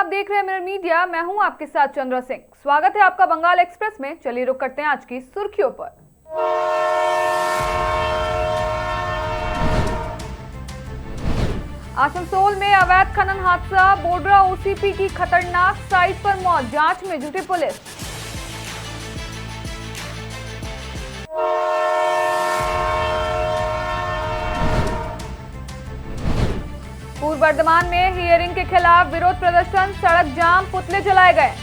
आप देख रहे हैं मिरर मीडिया। मैं हूं आपके साथ चंद्रा सिंह। स्वागत है आपका बंगाल एक्सप्रेस में। चलिए रुक करते हैं आज की सुर्खियों पर। आसनसोल में अवैध खनन हादसा, बोडरा ओसीपी की खतरनाक साइट पर मौत, जांच में जुटी पुलिस। पूर्व वर्धमान में हियरिंग के खिलाफ विरोध प्रदर्शन, सड़क जाम, पुतले जलाए गए।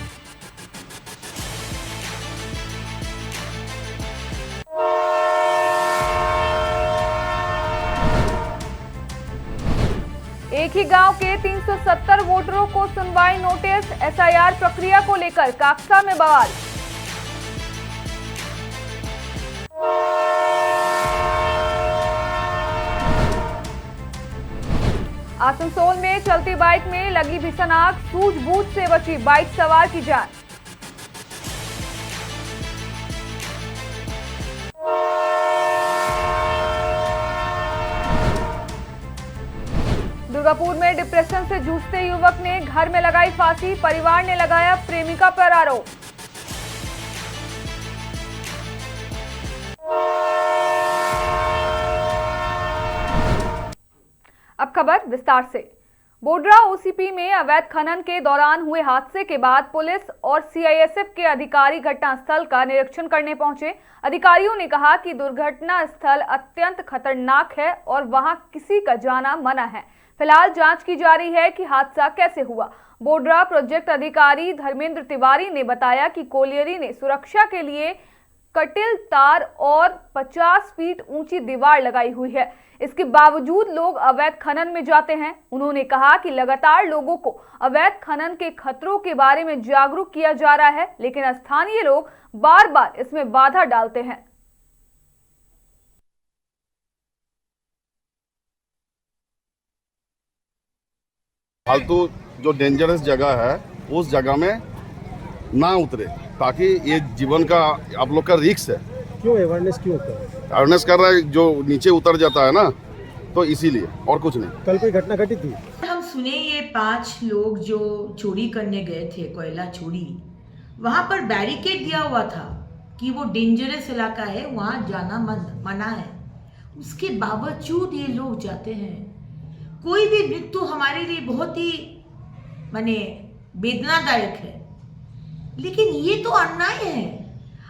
एक ही गांव के 370 वोटरों को सुनवाई नोटिस, एसआईआर प्रक्रिया को लेकर काक्सा में बवाल। आसनसोल में चलती बाइक में लगी भीषण आग, सूझबूझ से बची बाइक सवार की जान। दुर्गापुर में डिप्रेशन से जूझते युवक ने घर में लगाई फांसी, परिवार ने लगाया प्रेमिका पर आरोप। अब खबर विस्तार से। बोडरा ओसीपी में अवैध खनन के दौरान हुए हादसे के बाद पुलिस और सीआईएसएफ के अधिकारी घटनास्थल का निरीक्षण करने पहुंचे। अधिकारियों ने कहा कि दुर्घटना स्थल अत्यंत खतरनाक है और वहां किसी का जाना मना है। फिलहाल जांच की जा रही है कि हादसा कैसे हुआ। बोडरा प्रोजेक्ट अधिकारी धर्मेंद्र तिवारी ने बताया कि कोलियरी ने सुरक्षा के लिए कटिल तार और 50 फीट ऊंची दीवार लगाई हुई है। इसके बावजूद लोग अवैध खनन में जाते हैं। उन्होंने कहा कि लगातार लोगों को अवैध खनन के खतरों के बारे में जागरूक किया जा रहा है, लेकिन स्थानीय लोग बार बार इसमें बाधा डालते हैं। फालतू जो डेंजरस जगह है उस जगह में ना उतरे, ताकि ये जीवन का आप लोग का रिस्क है। क्यों अवेयरनेस क्यों होता है? अवेयरनेस कर रहा है, जो नीचे उतर जाता है ना, तो इसीलिए, और कुछ नहीं। कल कोई घटना घटी थी? हम सुने ये 5 लोग जो चोरी करने गए थे, कोयला चोरी, वहां पर बैरिकेड दिया हुआ था कि वो डेंजरस इलाका है, वहां जाना मना है। उसके बावजूद ये लोग जाते हैं। कोई भी मृत्यु हमारे लिए बहुत ही माने वेदनादायक है, लेकिन ये तो अन्याय है।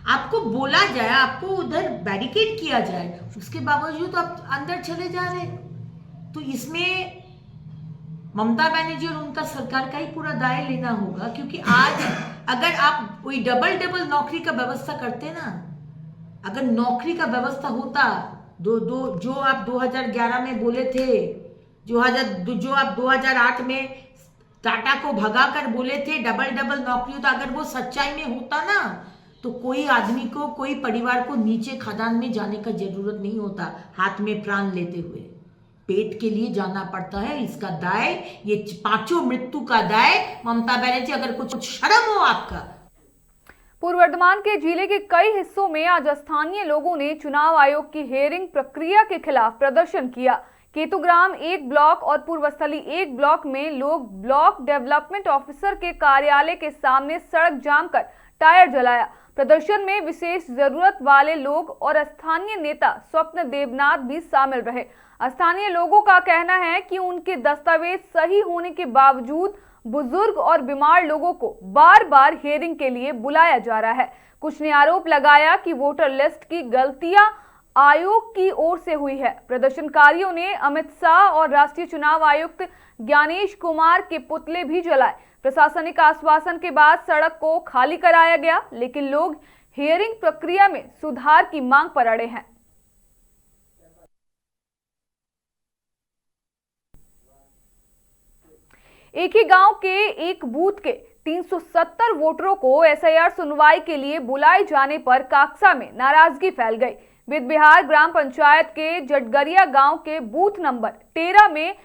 आपको बोला जाए, आपको उधर बैरिकेड किया जाए, उसके बावजूद आप अंदर चले जा रहे हैं। तो इसमें ममता बनर्जी और उनका सरकार का ही पूरा दाय लेना होगा, क्योंकि आज अगर आप कोई डबल नौकरी का व्यवस्था करते ना, अगर नौकरी का व्यवस्था होता, जो आप 2011 में बोले थे, जो आप 2008 में टाटा को भगा कर बोले थे डबल नौकरी, तो अगर वो सच्चाई में होता ना, तो कोई आदमी को, कोई परिवार को नीचे खदान में जाने का जरूरत नहीं होता। हाथ में प्राण लेते हुए पेट के लिए जाना पड़ता है। इसका दाय, ये 5 मृत्यु का दाय, ममता बनर्जी, अगर कुछ शर्म हो आपका। पूर्व वर्धमान के जिले के कई हिस्सों में आज स्थानीय लोगों ने चुनाव आयोग की हियरिंग प्रक्रिया के खिलाफ प्रदर्शन किया। केतुग्राम 1 ब्लॉक और पूर्वस्थली 1 ब्लॉक में लोग ब्लॉक डेवलपमेंट ऑफिसर के कार्यालय के सामने सड़क जाम कर टायर जलाया। प्रदर्शन में विशेष जरूरत वाले लोग और स्थानीय नेता स्वप्न देवनाथ भी शामिल रहे। स्थानीय लोगों का कहना है कि उनके दस्तावेज सही होने के बावजूद बुजुर्ग और बीमार लोगों को बार बार हियरिंग के लिए बुलाया जा रहा है। कुछ ने आरोप लगाया कि वोटर लिस्ट की गलतियां आयोग की ओर से हुई है। प्रदर्शनकारियों ने अमित शाह और राष्ट्रीय चुनाव आयुक्त ज्ञानेश कुमार के पुतले भी जलाए। प्रशासनिक आश्वासन के बाद सड़क को खाली कराया गया, लेकिन लोग हियरिंग प्रक्रिया में सुधार की मांग पर अड़े हैं। एक ही गांव के एक बूथ के 370 वोटरों को एसआईआर सुनवाई के लिए बुलाए जाने पर काक्सा में नाराजगी फैल गई। विद बिहार ग्राम पंचायत के जटगरिया गांव के बूथ नंबर 13 में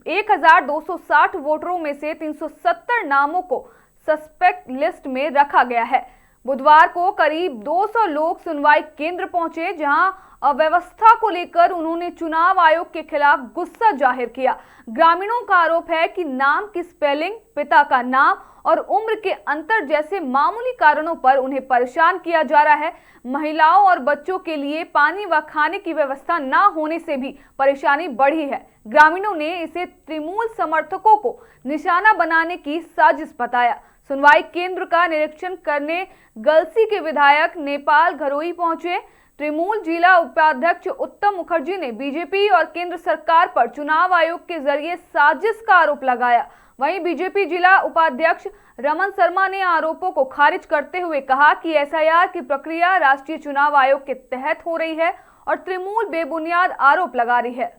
1260 वोटरों में से 370 नामों को सस्पेक्ट लिस्ट में रखा गया है। बुधवार को करीब 200 लोग सुनवाई केंद्र पहुंचे, जहां अव्यवस्था को लेकर उन्होंने चुनाव आयोग के खिलाफ गुस्सा जाहिर किया। ग्रामीणों का आरोप है कि नाम की स्पेलिंग, पिता का नाम और उम्र के अंतर जैसे मामूली कारणों पर उन्हें परेशान किया जा रहा है। महिलाओं और बच्चों के लिए पानी व खाने की व्यवस्था न होने से भी परेशानी बढ़ी है। ग्रामीणों ने इसे तृणमूल समर्थकों को निशाना बनाने की साजिश बताया। सुनवाई केंद्र का निरीक्षण करने गलसी के विधायक नेपाल घरोई पहुंचे। तृणमूल जिला उपाध्यक्ष उत्तम मुखर्जी ने बीजेपी और केंद्र सरकार पर चुनाव आयोग के जरिए साजिश का आरोप लगाया। वहीं बीजेपी जिला उपाध्यक्ष रमन शर्मा ने आरोपों को खारिज करते हुए कहा कि एसआईआर की प्रक्रिया राष्ट्रीय चुनाव आयोग के तहत हो रही है और तृणमूल बेबुनियाद आरोप लगा रही है।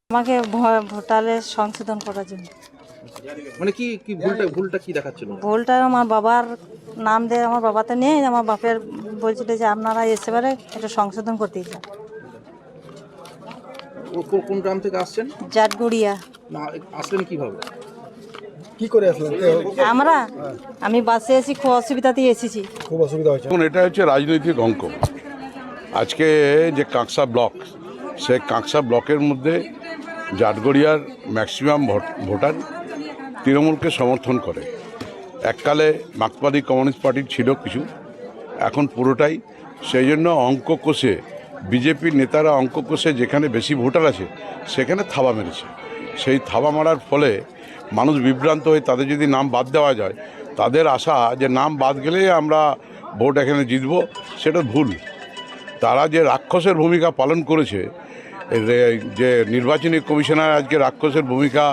আমাকে ভোটারে সংশোধন করার জন্য। মানে কি কি ভুলটা কি দেখাচ্ছিল? ভুলটা আমার বাবার নাম দিয়ে, আমার বাবা তো নেই, আমার বাপের বলছিল যে আপনারা এসে পারে এটা সংশোধন করতে চান। কোন গ্রাম থেকে আসছেন? জাটগুড়িয়া। না, আসলেন কিভাবে? কি করে আসলেন? আমি বাসে এসেছি, খুব অসুবিধাতেই এসেছি। খুব অসুবিধা হয়েছে। এখন এটা হচ্ছে রাজনৈতিক অঙ্ক। আজকে যে কাঁকসা ব্লক, সেই কাঁকসা ব্লকের মধ্যে জাটগড়িয়ার ম্যাক্সিমাম ভোটার তৃণমূলকে সমর্থন করে। এককালে মার্কসবাদী কমিউনিস্ট পার্টির ছিল কিছু, এখন পুরোটাই। সেই জন্য অঙ্ক কষে বিজেপির নেতারা অঙ্ক কষে যেখানে বেশি ভোটার আছে সেখানে থাবা মেরেছে। সেই থাবা মারার ফলে মানুষ বিভ্রান্ত হয়ে তাদের যদি নাম বাদ দেওয়া যায়, তাদের আশা যে নাম বাদ গেলে আমরা ভোট এখানে জিতব, সেটা ভুল। তারা যে রাক্ষসের ভূমিকা পালন করেছে, যে নির্বাচনী কমিশনার আজকে রাক্ষসের ভূমিকা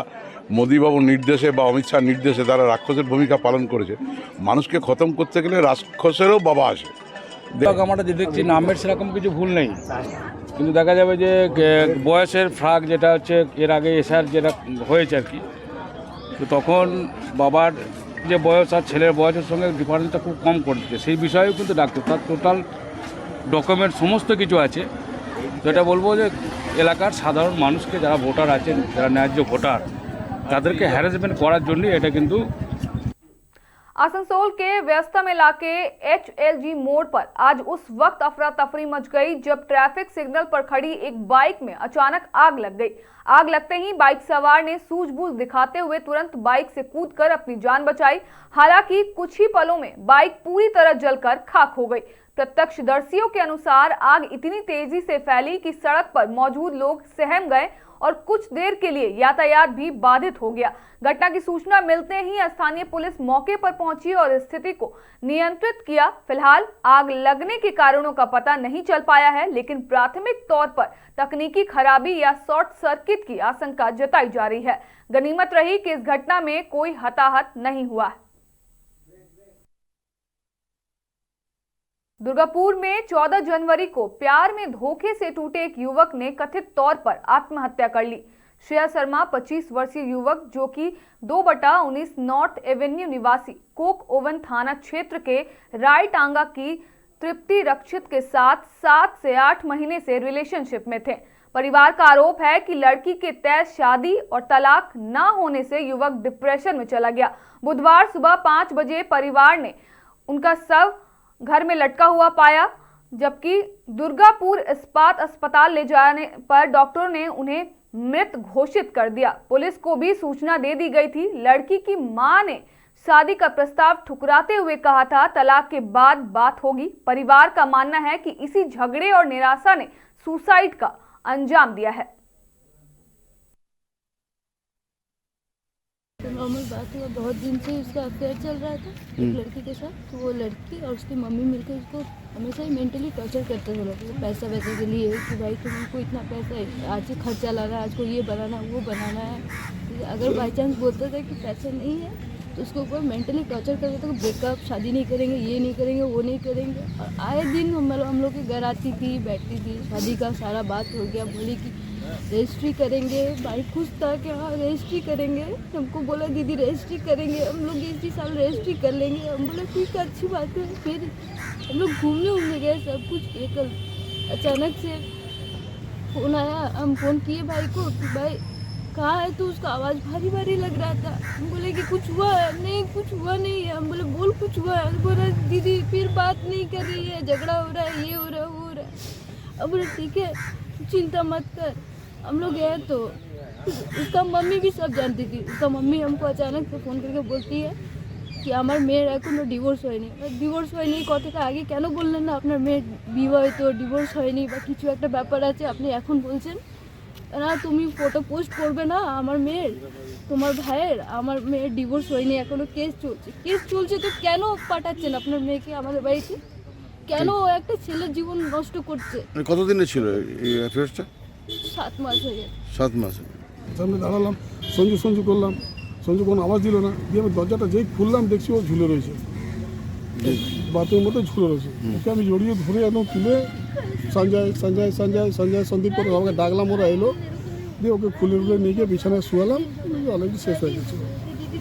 মোদিবাবুর নির্দেশে বা অমিত শাহর নির্দেশে তারা রাক্ষসের ভূমিকা পালন করেছে। মানুষকে খতম করতে গেলে রাক্ষসেরও বাবা আসে। আমরা যে দেখছি নামের সেরকম কিছু ভুল নেই, কিন্তু দেখা যাবে যে বয়সের ফাঁক যেটা হচ্ছে এর আগে এসআর যেটা হয়েছে আর কি, তো তখন বাবার যে বয়স আর ছেলের বয়সের সঙ্গে ডিফারেন্সটা খুব কম করছে। সেই বিষয়েও কিন্তু ডাক্তার তার টোটাল ডকুমেন্ট সমস্ত কিছু আছে। তো এটা বলবো যে এলাকার সাধারণ মানুষকে যারা ভোটার আছেন, যারা ন্যায্য ভোটার, তাদেরকে হ্যারাসমেন্ট করার জন্য এটা কিন্তু। आसनसोल के व्यस्तम इलाके HLG मोड़ पर आज उस वक्त अफरा तफरी मच गई जब ट्रैफिक सिग्नल पर खड़ी एक बाइक में अचानक आग लग गई। आग लगते ही बाइक सवार ने सूझबूझ दिखाते हुए तुरंत बाइक से कूदकर अपनी जान बचाई। हालांकि कुछ ही पलों में बाइक पूरी तरह जलकर खाक हो गई। प्रत्यक्षदर्शियों के अनुसार आग इतनी तेजी से फैली कि सड़क पर मौजूद लोग सहम गए और कुछ देर के लिए यातायात भी बाधित हो गया। घटना की सूचना मिलते ही स्थानीय पुलिस मौके पर पहुंची और स्थिति को नियंत्रित किया। फिलहाल आग लगने के कारणों का पता नहीं चल पाया है, लेकिन प्राथमिक तौर पर तकनीकी खराबी या शॉर्ट सर्किट की आशंका जताई जा रही है। गनीमत रही कि इस घटना में कोई हताहत नहीं हुआ है। दुर्गापुर में 14 जनवरी को प्यार में धोखे से टूटे एक युवक ने कथित तौर पर आत्महत्या कर ली। श्रेया शर्मा 25 वर्षीय युवक, जो कि 2/19 नॉर्थ एवेन्यू निवासी कोक ओवन थाना क्षेत्र के रायटांगा की तृप्ति रक्षित के साथ 7 से 8 महीने से रिलेशनशिप में थे। परिवार का आरोप है कि लड़की के तय शादी और तलाक न होने से युवक डिप्रेशन में चला गया। बुधवार सुबह 5 बजे परिवार ने उनका शव घर में लटका हुआ पाया, जबकि दुर्गापुर इस्पात अस्पताल ले जाने पर डॉक्टरों ने उन्हें मृत घोषित कर दिया। पुलिस को भी सूचना दे दी गई थी। लड़की की मां ने शादी का प्रस्ताव ठुकराते हुए कहा था तलाक के बाद बात होगी। परिवार का मानना है कि इसी झगड़े और निराशा ने सुसाइड का अंजाम दिया है। नॉर्मल बात हुआ, बहुत दिन से उसका अफेयर चल रहा था एक लड़की के साथ। तो वो लड़की और उसकी मम्मी मिलकर उसको हमेशा ही मेंटली टॉर्चर करते थे लोग, पैसा वैसे के लिए कि भाई तुमको इतना पैसा आज खर्चा लगा, आज को ये बनाना वो बनाना है। अगर बाई चांस बोलता था कि पैसा नहीं है तो उसको ऊपर मेंटली टॉर्चर करते थे, ब्रेकअप, शादी नहीं करेंगे, ये नहीं करेंगे, वो नहीं करेंगे। और आए दिन हम लोग के घर आती थी, बैठती थी, शादी का सारा बात हो गया। बोली कि रजिस्ट्री करेंगे, भाई खुश था कि हाँ रजिस्ट्री करेंगे। हमको बोला दीदी रजिस्ट्री करेंगे, हम लोग इसी साल रजिस्ट्री कर लेंगे। हम बोला ठीक है, अच्छी बात है। फिर हम लोग घूमने गए, सब कुछ किए। कल अचानक से फ़ोन आया, हम फ़ोन किए भाई को कि भाई कहाँ है? तो उसका आवाज़ भारी भारी लग रहा था। हम बोले कि कुछ हुआ है? नहीं, कुछ हुआ नहीं है। हम बोले बोल कुछ हुआ है? बोल रहा दीदी फिर बात नहीं कर रही है, झगड़ा हो रहा है, ये हो रहा है, वो हो रहा है। अब बोले ठीक है, चिंता मत कर। हम लोग गए तो उसका मम्मी भी सब जानती थी। उसका मम्मी हमको अचानक से फ़ोन करके बोलती है कि আমার মেয়ের এখনো ডিভোর্স হয়নি। ডিভোর্স হয়নি কথাটা আগে কেন বললেন না? আপনার মেয়ের বিবাহিত, ডিভোর্স হয়নি বা কিছু একটা ব্যাপার আছে, আপনি এখন বলছেন না তুমি ফটো পোস্ট করবে না আমার মেয়ের, তোমার ভাইয়ের, আমার মেয়ের ডিভোর্স হয়নি, এখনো কেস চলছে। কেস চলছে তো কেন পাঠাচ্ছেন আপনার মেয়েকে আমাদের বাড়িতে? কেন ও একটা ছেলের জীবন নষ্ট করছে? কতদিনে ছিল এই অ্যাফেয়ার্সটা? 7 মাস হয়ে গেছে। 7 মাস। সামনে দাঁড়ালাম, সঞ্জু করলাম, সঞ্জু কোনো আওয়াজ দিল না। দিয়ে আমি দরজাটা যেই খুললাম দেখছি ও ঝুলে রয়েছে, বাথরুমের মধ্যে ঝুলে রয়েছে। ওকে আমি জড়িয়ে ধরে একদম তুলে সন্দীপ করে আমাকে ডাকলাম, ওরা এলো, দিয়ে ওকে খুলে নিয়ে গিয়ে বিছানায় শুয়ালাম। অলরেডি শেষ হয়ে গেছে।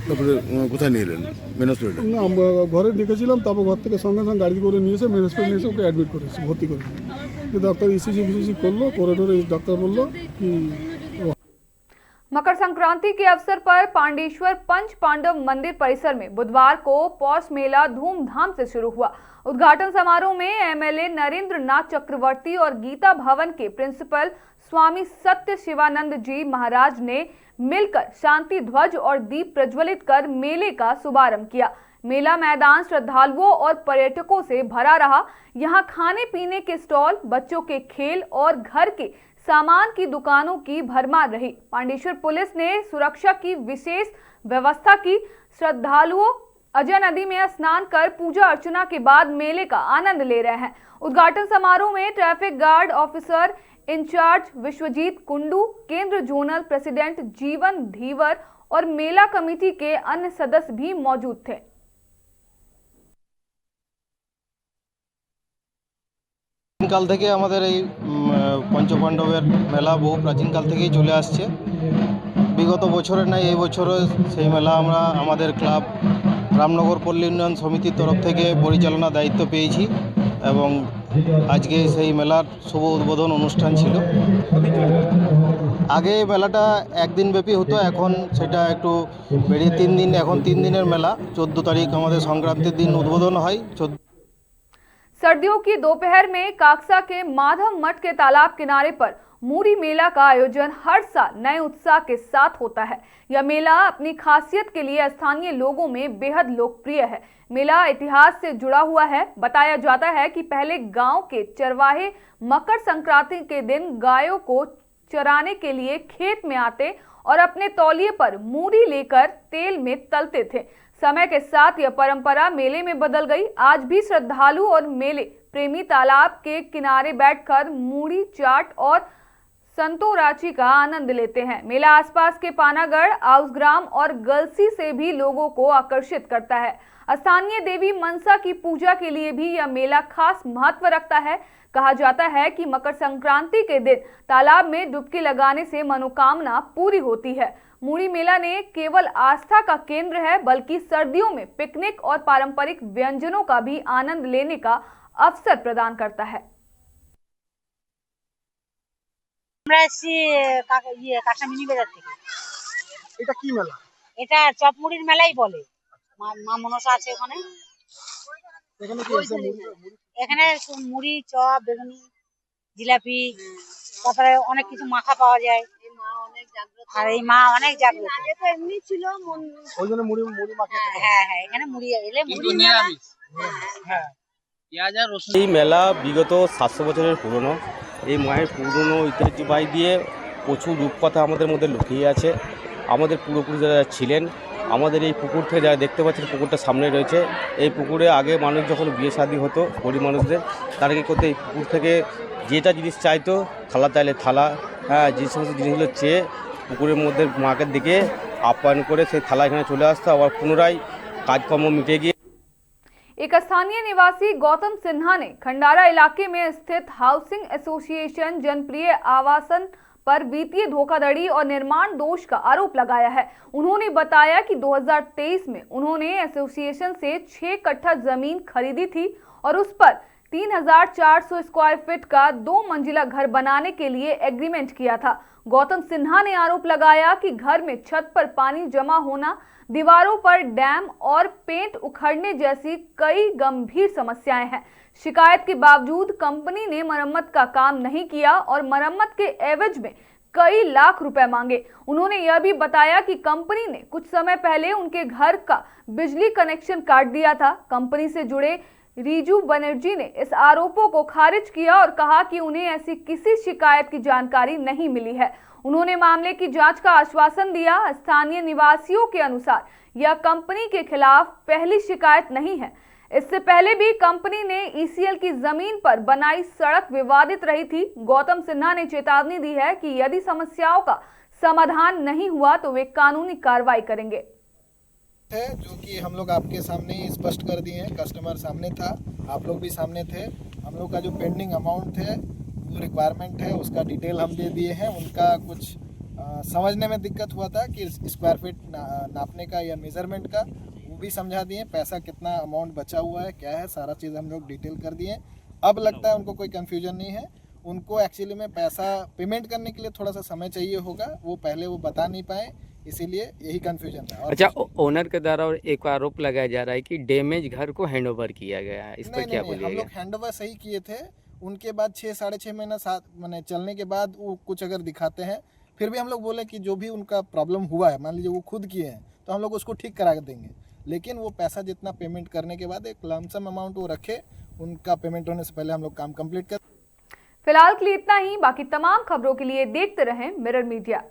তারপরে কোথায় নিয়ে এলেন? মেন হসপিটালে? না, আমরা ঘরে দেখেছিলাম, তারপর ঘর থেকে সঙ্গে সঙ্গে গাড়ি করে নিয়ে এসে মেন হসপিটালে নিয়ে এসে ওকে অ্যাডমিট করেছি, ভর্তি করে। ডাক্তার ইসিজি করলো, করিডোরে ডাক্তার বললো কি। मकर संक्रांति के अवसर पर पांडेश्वर पंच पांडव मंदिर परिसर में बुधवार को पौष मेला धूमधाम से शुरू हुआ। उद्घाटन समारोह में एमएलए नरेंद्र नाथ चक्रवर्ती और गीता भवन के प्रिंसिपल स्वामी सत्य शिवानंद जी महाराज ने मिलकर शांति ध्वज और दीप प्रज्वलित कर मेले का शुभारंभ किया। मेला मैदान श्रद्धालुओं और पर्यटकों से भरा रहा। यहाँ खाने पीने के स्टॉल, बच्चों के खेल और घर के सामान की दुकानों की भरमार रही। पांडेश्वर पुलिस ने सुरक्षा की विशेष व्यवस्था की। श्रद्धालुओं अजय नदी में स्नान कर पूजा अर्चना के बाद मेले का आनंद ले रहे हैं। उद्घाटन समारोह में traffic guard officer in charge Biswajit Kundu, केंद्र जोनल प्रेसिडेंट जीवन धीवर और मेला कमेटी के अन्य सदस्य भी मौजूद थे। কাল থেকে আমাদের এই পঞ্চপাণ্ডবের মেলা বহু প্রাচীনকাল থেকেই চলে আসছে। বিগত বছরের নাই এই বছরও সেই মেলা আমরা আমাদের ক্লাব রামনগর পল্লী উন্নয়ন সমিতির তরফ থেকে পরিচালনা দায়িত্ব পেয়েছি এবং আজকে সেই মেলার শুভ উদ্বোধন অনুষ্ঠান ছিল। আগে মেলাটা একদিন ব্যাপী হতো, এখন সেটা একটু বেড়ে 3 দিন, এখন 3 দিনের মেলা। 14 তারিখ আমাদের সংক্রান্তির দিন উদ্বোধন হয়। सर्दियों की दोपहर में काक्सा के माधव मठ के तालाब किनारे पर मूरी मेला का आयोजन हर साल नए उत्साह के साथ होता है। यह मेला अपनी खासियत के लिए स्थानीय लोगों में बेहद लोकप्रिय है। मेला इतिहास से जुड़ा हुआ है। बताया जाता है कि पहले गांव के चरवाहे मकर संक्रांति के दिन गायों को चराने के लिए खेत में आते और अपने तौलिए पर मूरी लेकर तेल में तलते थे। समय के साथ यह परंपरा मेले में बदल गई। आज भी श्रद्धालु और मेले प्रेमी तालाब के किनारे बैठकर मूड़ी चाट और संतोराची का आनंद लेते हैं। मेला आसपास के पानागढ़, आउसग्राम और गलसी से भी लोगों को आकर्षित करता है। स्थानीय देवी मनसा की पूजा के लिए भी यह मेला खास महत्व रखता है। कहा जाता है कि मकर संक्रांति के दिन तालाब में डुबकी लगाने से मनोकामना पूरी होती है। मूरी मेला ने केवल आस्था का केंद्र है, बल्कि सर्दियों में पिकनिक और पारंपरिक व्यंजनों का भी आनंद लेने का अवसर प्रदान करता है। আমরা এসেছি কাঁচা মিনি বাজার থেকে। এটা কি মেলা? এটা চপমুড়ির মেলাই বলে। মা মনসা আছে ওখানে। এখানে কি আছে? এখানে মুড়ি, চপ, বেগুনি, জিলাপি, তারপরে অনেক কিছু মাখা পাওয়া যায়। আর এই মা অনেক জাগ্রত। আগে তো এমনি ছিল, ওই জন্য মুড়ি মাখা। হ্যাঁ হ্যাঁ, এখানে মুড়ি এলে মুড়ি নিরামিষ। হ্যাঁ, এই মেলা বিগত 700 বছরের পুরনো। এই মায়ের পুরনো ঐতিহ্যবাহী দিয়ে প্রচুর রূপকথা আমাদের মধ্যে লুকিয়ে আছে। আমাদের পূর্বপুরুষ যারা ছিলেন, আমাদের এই পুকুর থেকে যারা দেখতে পাচ্ছেন পুকুরটা সামনে রয়েছে, এই পুকুরে আগে মানুষ যখন বিয়ে শাদী হতো গরিব মানুষদের, তারা কী করতো, এই পুকুর থেকে যেটা জিনিস চাইতো, থালা চাইলে থালা, হ্যাঁ, যে সমস্ত জিনিসগুলো চেয়ে পুকুরের মধ্যে মাকে দিকে আপ্যায়ন করে সেই থালা এখানে চলে আসতো। আবার পুনরায় কাজকর্ম মিটে গিয়ে एक स्थानीय निवासी गौतम सिन्हा ने खंडारा इलाके में स्थित हाउसिंग एसोसिएशन जनप्रिय आवासन पर वित्तीय धोखाधड़ी और निर्माण दोष का आरोप लगाया है। उन्होंने बताया कि 2023 में उन्होंने एसोसिएशन से 6 कट्ठा जमीन खरीदी थी और उस पर 3,400 स्क्वायर फीट का 2 मंजिला घर बनाने के लिए एग्रीमेंट किया था। गौतम सिन्हा ने आरोप लगाया कि घर में छत पर पानी जमा होना, दीवारों पर डैम और पेंट उखड़ने जैसी कई गंभीर समस्याएं हैं। शिकायत के बावजूद कंपनी ने मरम्मत का काम नहीं किया और मरम्मत के एवज में कई लाख रुपए मांगे। उन्होंने यह भी बताया कि कंपनी ने कुछ समय पहले उनके घर का बिजली कनेक्शन काट दिया था। कंपनी से जुड़े रिजू बनर्जी ने इस आरोपों को खारिज किया और कहा कि उन्हें ऐसी किसी शिकायत की जानकारी नहीं मिली है। उन्होंने मामले की जांच का आश्वासन दिया। स्थानीय निवासियों के अनुसार यह कंपनी के खिलाफ पहली शिकायत नहीं है। इससे पहले भी कंपनी ने ईसीएल की जमीन पर बनाई सड़क विवादित रही थी। गौतम सिन्हा ने चेतावनी दी है कि यदि समस्याओं का समाधान नहीं हुआ तो वे कानूनी कार्रवाई करेंगे। है जो कि हम लोग आपके सामने ही स्पष्ट कर दिए हैं। कस्टमर सामने था, आप लोग भी सामने थे। हम लोग का जो पेंडिंग अमाउंट है, जो रिक्वायरमेंट है, उसका डिटेल हम दे दिए हैं। उनका कुछ समझने में दिक्कत हुआ था कि स्क्वायर फीट नापने का या मेजरमेंट का, वो भी समझा दिए। पैसा कितना अमाउंट बचा हुआ है, क्या है, सारा चीज़ हम लोग डिटेल कर दिए। अब लगता है उनको कोई कन्फ्यूजन नहीं है। उनको एक्चुअली में पैसा पेमेंट करने के लिए थोड़ा सा समय चाहिए होगा, वो पहले वो बता नहीं पाए, इसीलिए यही कंफ्यूजन था। अच्छा, ओनर के द्वारा और एक आरोप लगाया जा रहा है कि डैमेज घर को हैंडओवर किया गया है, इस पर क्या बोलिएगा? हम लोग हैंडओवर सही किए थे। उनके बाद 6-6.5 महीना मैंने चलने के बाद वो कुछ अगर दिखाते हैं, फिर भी हम लोग बोले कि जो भी उनका प्रॉब्लम हुआ है, मान लीजिए वो खुद किए हैं, तो हम लोग उसको ठीक करा देंगे। लेकिन वो पैसा जितना पेमेंट करने के बाद एक लमसम अमाउंट वो रखे, उनका पेमेंट होने से पहले हम लोग काम कंप्लीट कर। फिलहाल के लिए इतना ही। बाकी तमाम खबरों के लिए देखते रहें मिरर मीडिया।